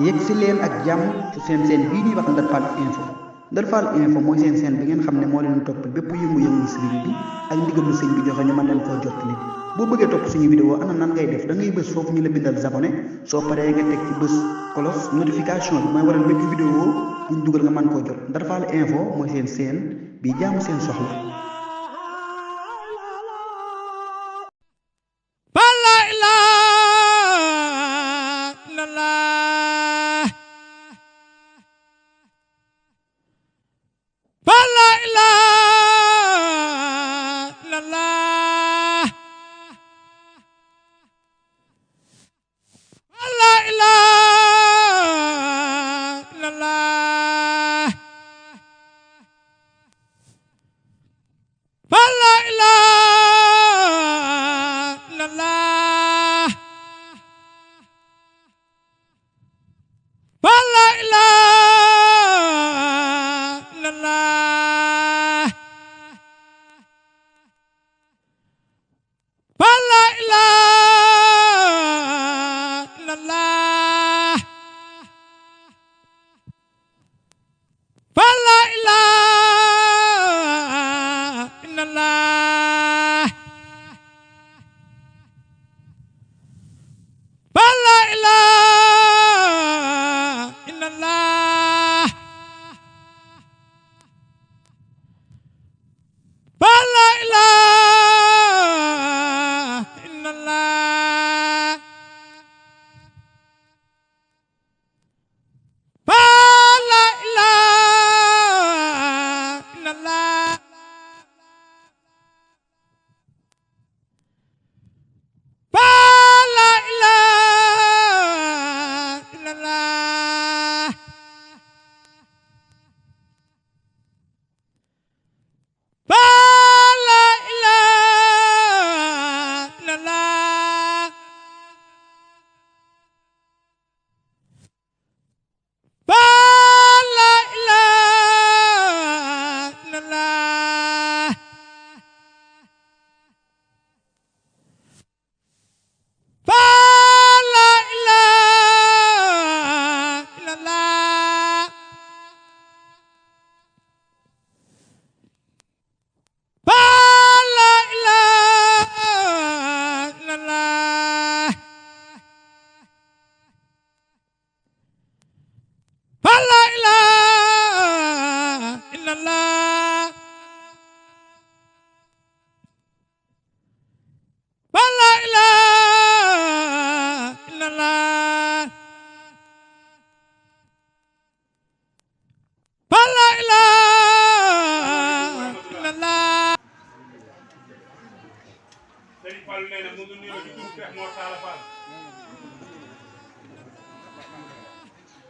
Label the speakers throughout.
Speaker 1: yegg si leen ak jàmm ci seen bii ñuy wax Ndar Fall info Ndar Fall info mooy seen bi ngeen xam ne moo leen topp bépp yëngu-yëngu sëriñ bi ak ndigal lu sëñ bi joxe ñu mën leen koo jottali boo bëggee topp suñu vidéo ana nan ngay def da ngay bës foofu ñu la bindal abonné soo paree nga teg ci bës cloche notification bi mooy waral bépp vidéo buñ dugal nga mën koo jot Ndar Fall info mooy seen bi jaamu seen soxla.
Speaker 2: Sëriñ Fall nee na mu ngi nuyoo ci turu Cheikh Mor Talla Fall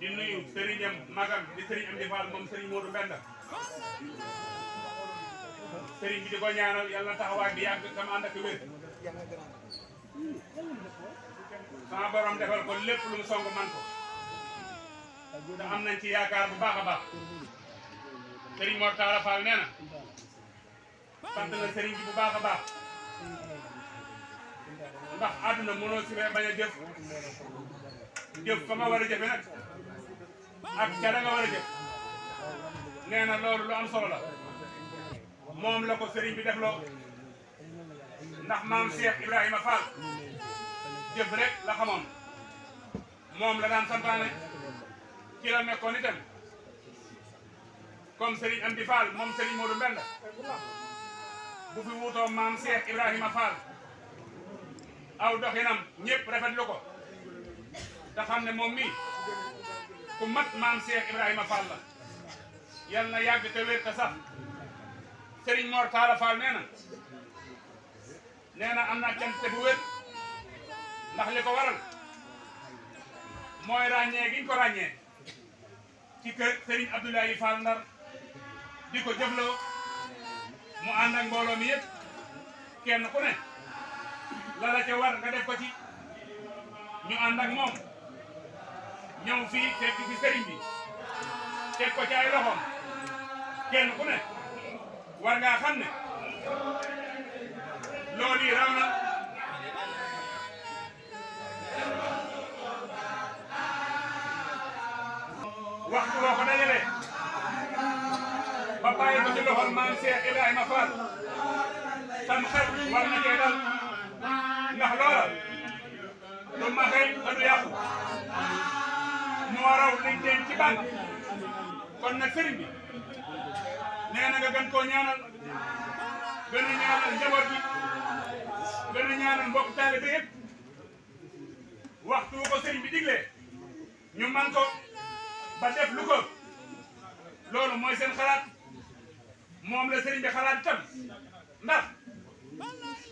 Speaker 2: di nuyu sëriñam magam di sëriñ Amdi Fall moom sëriñ Modou Mbenda sëriñ bi di ko ñaanal yàlla na taxawaay bi yàgg tam ànd ak wér sama borom defal ko lépp lu mu song man ko te am nañ ci yaakaar bu baax a baax sëriñ Mor Talla Fall nee na sant na sëriñ bi bu baax a baax ndax àdduna mënoo si bañ a jëf fa nga war a jëfe nag ak ca la nga war a jëf nee na loolu lu am solo la moom la ko sëriñ bi def loo ndax maam Cheikh Ibrahima Fall jëf rek la xamoon moom la daan santaane ci la nekkoon itam comme sëriñ Amdi Fall moom sëriñ Modou Mbenda bu fi wuutoo maam Cheikh Ibrahima Fall aw doxinam ñëpp rafetlu ko te xam ne moom mii ku mat maam Cheikh Ibrahima Fall la yal na yàgg te wér te sax Serigne Mor Talla Fall nee na am na cant bu wér ndax li ko waral mooy ràññee giñ ko ràññee ci kër Serigne Abdoulaye Fall Ndar di ko jëfloo mu ànd ak mbooloo mi yëpp kenn ku ne la la ca war nga def ko ci ñu ànd ak moom ñëw fii fekk fi sëriñ bi teg ko ci ay loxoom kenn ku ne war ngaa xam ne loolu yi raw na waxtu woo ko dajalee ba bàyyi ko ci loxol maam Cheikh Ibrahima Fall sam xel war na cee dal ndax loola du maxee te du yàqu moo raw liñ teen ci banque kon nag sëriñ bi nee na nga gën koo ñaanal gën a ñaanal njaboot bi gën a ñaanal mbokk taalibe yëpp waxtu ko sëriñ bi diglee ñu man ko ba def lu ko loolu mooy seen xalaat moom la sëriñ bi xalaat itam ndax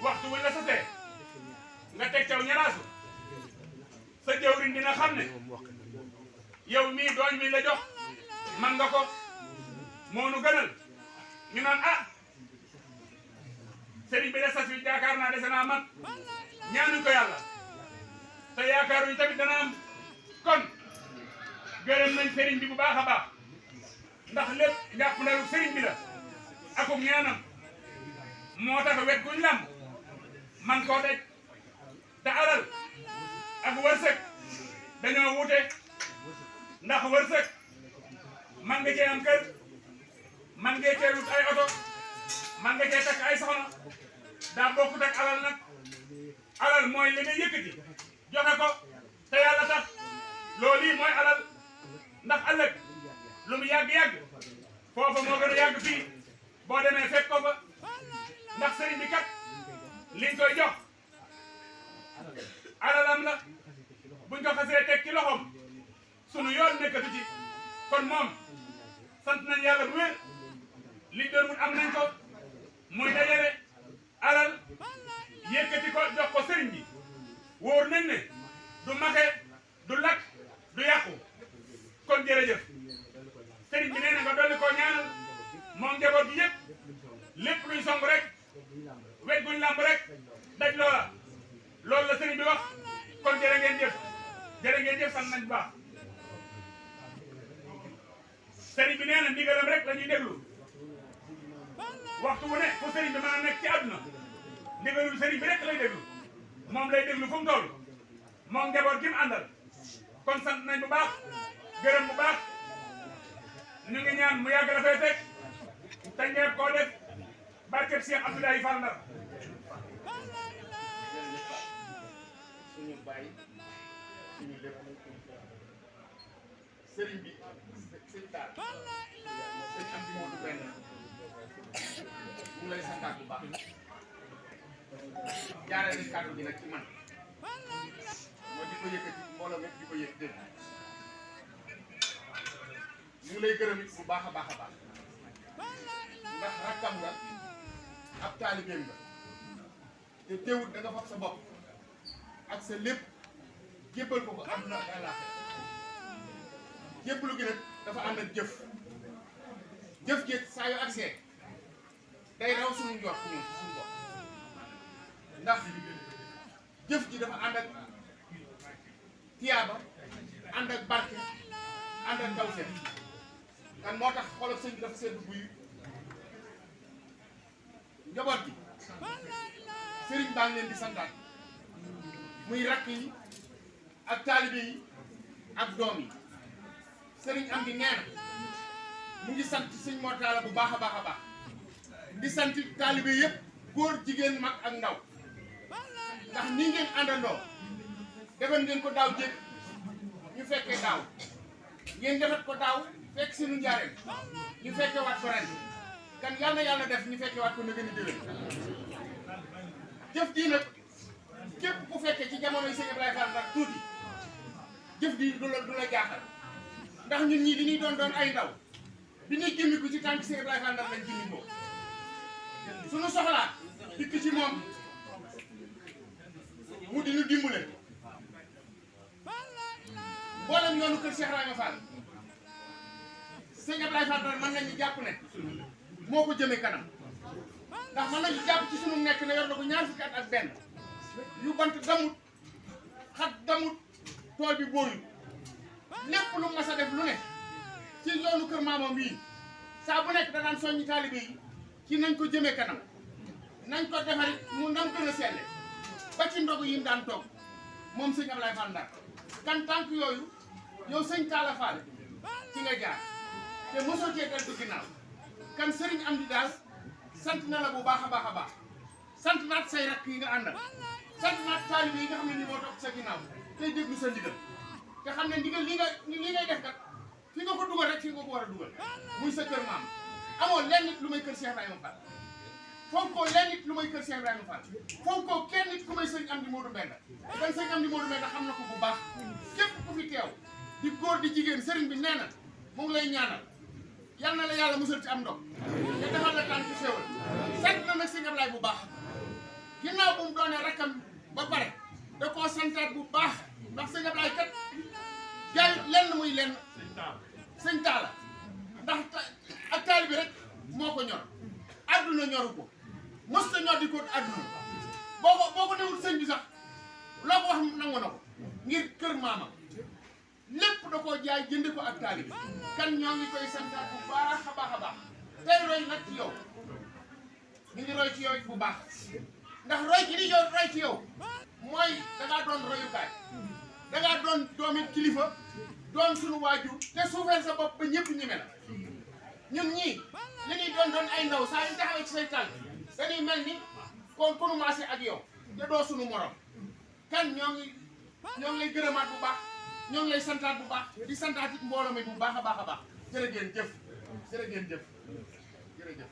Speaker 2: waxtu wuñ la sasee nga teg caw ñaraasu sa jëwriñ dina xam ne yow mii dooñ mi la jox man nga ko moo nu gënal ñu naan ah sëriñ bi de sas wi yaakaar naa dese naa man ñaanuñ ko yàlla te yaakaaruñ tamit dana am kon gërëm nañ sëriñ bi bu baax a baax ndax lépp jàpp ndalu sëriñ bi la akum ñaanam moo tax wet guñ lam man koo dej te alal ak wërsëg dañoo wute ndax wërsëg man nga cee am kër man nga cee wut ay oto man nga cee takk ay soxna daa bokkut ak alal nag alal mooy li nga yëkkati joxe ko te yàlla tax loolu yi mooy alal ndax ëllëg lu mu yàgg-yàgg foofa moo gën a yàgg fii boo demee fekk ko fa ndax sëriñ bi kat liñ koy jox alalam la buñ ko xasee teg ci loxoom sunu yoon nekkatu ci kon moom sant nañ yàlla bu wér liñ doon wut am nañ ko muy dajale alal yëkkati ko jox ko sëriñ bi wóor nañ ne du maxe du lakk du yàqu kon jërëjëf sëriñ bi nee na nga dolli koo ñaanal moom njaboot gi yëpp lépp luñ song rek wet guñ làmb rek daj loola loolu la sëriñ bi wax kon jërë ngeen jëf sant nañ bu baax sëriñ bi nee na ndigalam rek la ñuy déglu waxtu wu ne fu sëriñ bi mën a nekk ci àdduna ndigalul sëriñ bi rek lay déglu moom lay déglu fu mu toll moom njaboot gi mu àndal kon sant nañ bu baax gërëm bu baax ñu ngi ñaan mu yàgg la fay fekk te ngeen koo def barkeb Cheikh Abdoulaye Fall Ndar
Speaker 3: suñu bàyyi suñu lépp sëriñ bi sëñ taal sëñ am bi moo du benn mu lay santaat bu baax jaaree nañ kàddu gi nag ci man moo di ko yëkkati mbooloo mépp di ko yëg dégg ñu ngi lay gërëm it bu baax a baax a baax ndax rakkam nga ab taalibeem nga te teewut da nga fab sa bopp ak sa lépp jébbal ko ko àdduna ak àllaaxira jébbalu gi nag dafa ànd ak jëf jëf ji saa yu agsee day raw suñu njort ñun suñu bopp ndax jëf ji dafa ànd ak tiyaaba ànd ak barke ànd ak tawfeex kan moo tax xolof sëñ bi dafa sedd buy njaboot gi sëriñ baa ngi leen di santaat muy rakk yi ak taalibe yi ak doom yi sëriñ am di nee na mu ngi sant sëñ Mor Talla bu baax a baax a baax di sant taalibe yëpp góor jigéen mag ak ndaw ndax nii ngeen àndandoo defal ngeen ko daaw jéeg ñu fekkee daaw ngeen defat ko daaw fekk seenu njaareem ñu fekkee waat ko ren kan yal na yàlla def ñu fekkee waat ko na gën a déwén jëf jii nag képp ku fekkee ci jamono yi sëñ Ibrahima Fall Ndar tuuti jëf ji du la jaaxal ndax ñun ñii dañuy doon ay ndaw bi ñuy jëmmiku ci tànk sëñ Ibrahima Fall Ndar lañ jëmmikoo suñu soxlaa dikk ci moom mu di ñu dimbale mboolem yoonu kër Cheikh Ibrahima Fall sëñ Ibrahima Fall Ndar mën nañu jàpp ne moo ko jëmee kanam ndax mën nañu jàpp ci sunu nekk ne yor na ko ñaar fukki at ak benn yu bant damut xat damut tool bi booyul lépp lu mas a def lu ne ci yoonu kër maamam bii saa bu nekk da daan soññi taalibe yi ci nañ ko jëmee kanam nañ ko defari mu nam gën a selle ba ci ndogu yi mu daan toog moom sëñ Ablaye Fall Ndar kan tànk yooyu yow sëñ Talla Fall ci nga jaar te mosoo cee deltu ginnaaw kan sëriñ Amdi daal sant na la bu baax a baax a baax sant naat say rakk yi nga àndal sant naat taalibe yi nga xam ne ni moo topp sa ginnaaw tey déglu sa ndigal te xam ne ndigal li ngay def kat fi nga ko dugal rek fi nga ko war a dugal muy sa kër maam amoo lenn nit lu may kër Cheikh Ibrahima Fall fonkoo lenn nit lu may kër Cheikh Ibrahima Fall fonkoo kenn nit ku may sëñ Amdi Modou Mbenda kan sëñ Amdi Modou Mbenda xam na ko bu baax képp ku fi teew di góor di jigéen sëriñ bi nee na mu ngi lay ñaanal yal na la yàlla musal ci am ndox te defal la tànk xéewal sant na nag sëñ Ablaye bu baax ginnaaw bu mu doonee rakkam ba pare da koo santaat bu baax ndax sëñ Ablaye kat jaayut lenn muy lenn sëñ Talla ndax ak taali bi rek moo ko ñor adduna ñoru ko mos ta ñor di ko adduna boo ko newul sëñ bi sax loo ko wax nangu na ko ngir kër maama lépp da koo jaay jënd ko ak taali bi kan ñoo ngi koy santaat bu baax a baax a baax tey roy nag ci yow ñu ngi roy ci yow bu baax ndax roy ci li yow roy ci yow mooy dangaa doon royukaay dangaa doon doomi kilifa doon suñu waajur te suufeel sa bopp ba ñëpp ñeme la ñun ñii li ñuy doon ay ndaw saa yu taxawee ci say tànk dañuy mel ni kon ku nu maase ak yow te doo suñu morom kan ñoo ngi lay gërëmaat bu baax ñoo ngi lay santaat bu baax di santaat it mbooloo mi bu baax a baax a baax jërë ngeen jëf jërë ngeen jëf jërëjëf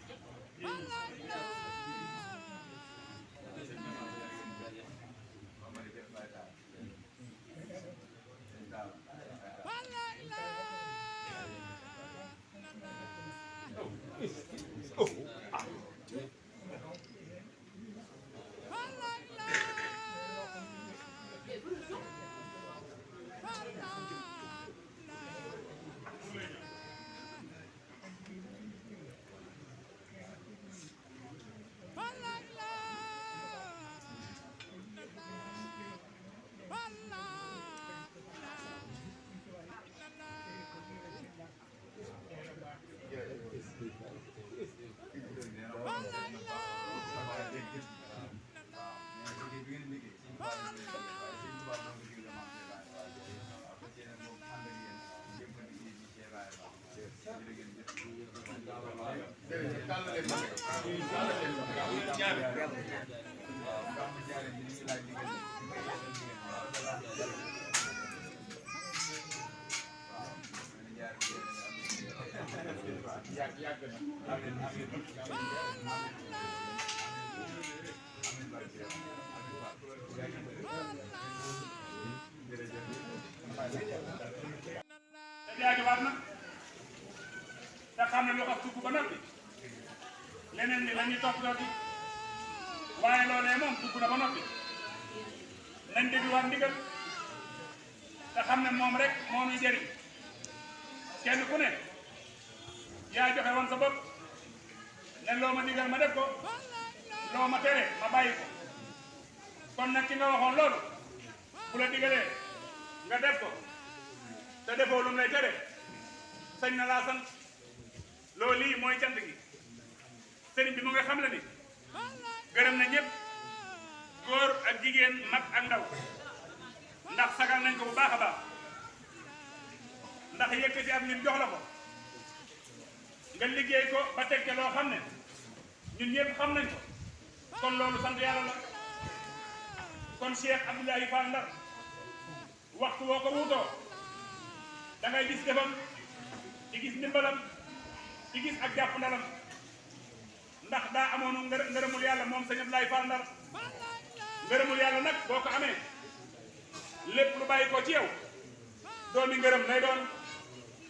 Speaker 2: jaajuwaat na te xam ne lu xas dugg ba noppi leneen li la ñuy topp di waaye loolee moom dugg na ba noppi nañ dégluwaat ndigal te xam ne moom rek moo ñuy jëriñ kenn ku ne yaa joxe woon sa bopp ne loo ma digal ma def ko loo ma tere ma bàyyi ko kon nag ki nga waxoon loolu bu la digalee nga def ko te defoo lu mu lay tere sañ na laa sant loolu lii mooy cant gi sëriñ bi mu nga xam la ni gërëm na ñëpp góor ak jigéen mag ak ndaw ndax sagal nañ ko bu baax a baax ndax yëkkati ab lim jox la ko nga liggéey ko ba teg ca loo xam ne ñun ñëpp xam nañ ko kon loolu sant yàlla la kon Cheikh Abdoulaye Fall Ndar waxtu woo ko wuutoo da ngay gis defam di gis ndimbalam di gis ak jàpp ndalam ndax daa amoon ngërëmul yàlla moom sëñ Abdoulaye Fall Ndar ngërëmul yàlla nag boo ko amee lépp lu bàyyi ko ci yow doomi ngërëm lay doon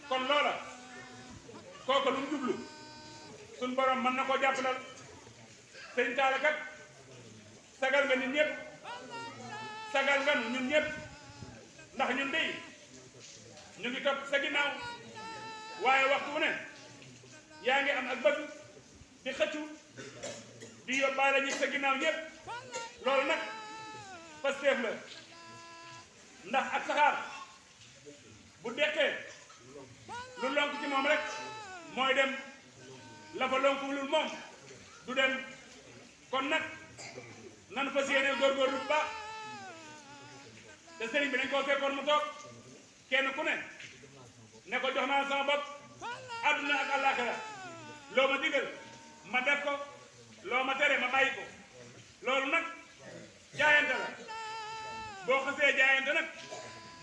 Speaker 2: kon loola kooku lu mu jublu suñ borom mën na koo jàppalal sëñ Talla kat sagal nga nit ñëpp sagal nga ñun ñëpp ndax ñun dey ñu ngi topp sa ginnaaw waaye waxtu wu ne yaa ngi am ak bëgg di xëccu di yóbbaale ñi sa ginnaaw ñëpp loolu nag Pastef la ndax ak saxaar bu deqee lu lonk ci moom rek mooy dem la fa lonkuwulul moom du dem kon nag nan fas yéene góorgóorlu bu baax te sëriñ bi dañ koo fekkoon mu toog kenn ku ne ne ko jox naa sama bopp àdduna ak àllaaxira loo ma digal ma def ko loo ma tere ma bàyyi ko loolu nag jaayante la boo xasee jaayante nag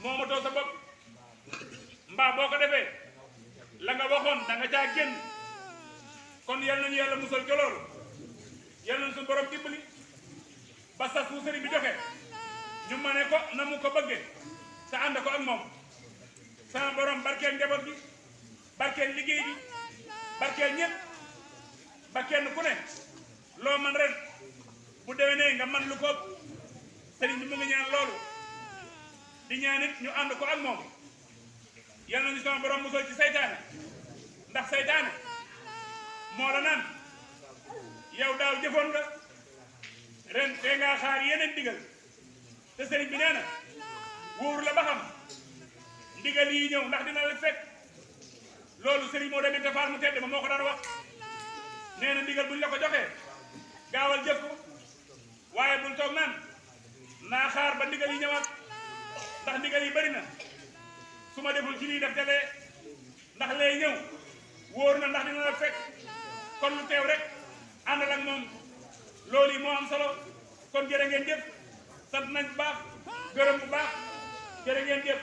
Speaker 2: moomatoo sa bopp mbaa boo ko defee la nga waxoon da nga caa génn kon yal nañu yàlla musal ci loolu yal nañu suñu borom dimbali ba sa fu sëriñ bi joxe ñu mane ko na mu ko bëggee te ànd ko ak moom sama borom barkeel njaboot gi barkeel liggéey gi barkeel ñëpp ba kenn ku ne loo man ren bu déwénee nga man lu ko sëriñ bi mu ngi ñaan loolu di ñaan it ñu ànd ko ak moom yal nañu sama borom musal ci saytaane ndax saytaane moo la naan yow daaw jëfoon nga ren te ngaa xaar yeneen ndigal te sëriñ bi nee na wóoru la ba xam ndigal yi ñëw ndax dina la fekk loolu sëriñ moo demee Faal mu tedd ma moo ko daan wax nee na ndigal buñ la ko joxee gaawal jëf ko waaye bul toog naan naa xaar ba ndigal yi ñëwaat ndax ndigal yi bari na su ma deful ci lii def dalee ndax lay ñëw wóor na ndax dina la fekk kon lu teew rek àndal ak moom loolu yi moo am solo kon jërë ngeen jëf sant nañ bu baax gërëm bu baax jërë ngeen jëf